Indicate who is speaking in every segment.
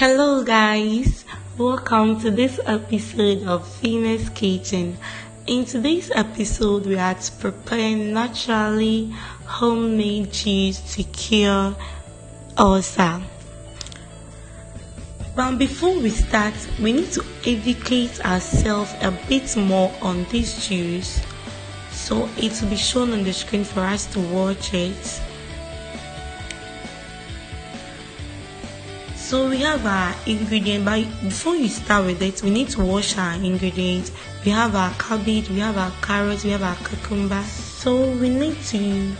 Speaker 1: Hello guys, welcome to this episode of Venus Kitchen. In today's episode, we are to prepare naturally homemade juice to cure ulcer. But before we start, we need to educate ourselves a bit more on this juice, so it will be shown on the screen for us to watch it. So we have our ingredient, but before you start with it, we need to wash our ingredients. We have our cabbage, we have our carrots, we have our cucumber. So we need to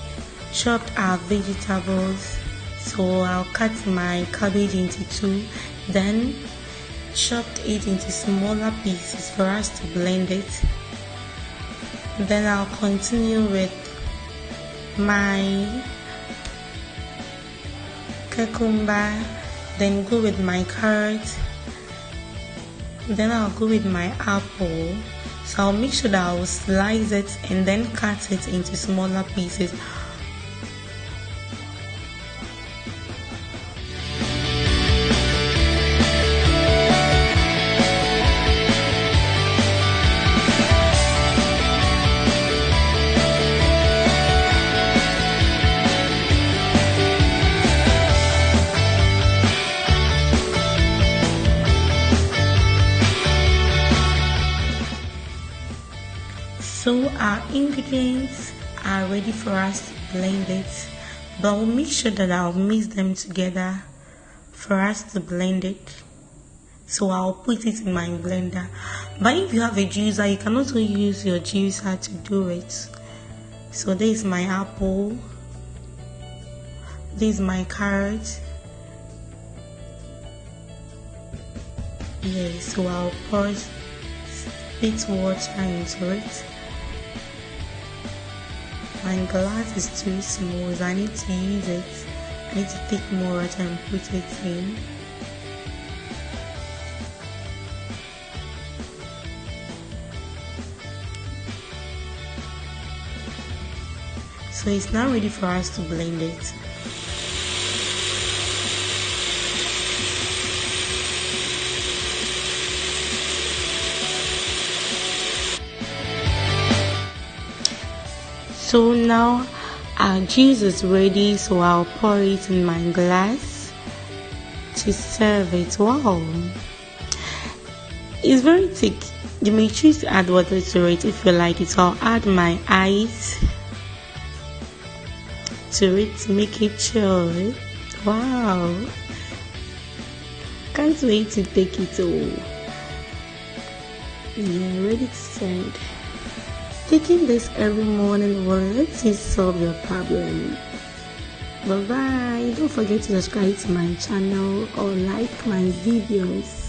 Speaker 1: chop our vegetables. So I'll cut my cabbage into two, then chop it into smaller pieces for us to blend it. Then I'll continue with my cucumber, then go with my carrot, then I'll go with my apple. So I'll make sure that I'll slice it and then cut it into smaller pieces. So our ingredients are ready for us to blend it, but we'll make sure that I'll mix them together for us to blend it. So I'll put it in my blender, but if you have a juicer, you can also use your juicer to do it. So this is my apple, this is my carrot. So I'll pour bit water into it. My glass is too small, so I need to use it. I need to take more water and put it in. So it's now ready for us to blend it. So now our juice is ready, so I'll pour it in my glass to serve it. Wow, it's very thick. You may choose to add water to it if you like it. So I'll add my ice to it to make it chill. Wow, can't wait to take it all. Ready to serve. Taking this every morning will let you solve your problem. Bye bye. Don't forget to subscribe to my channel or like my videos.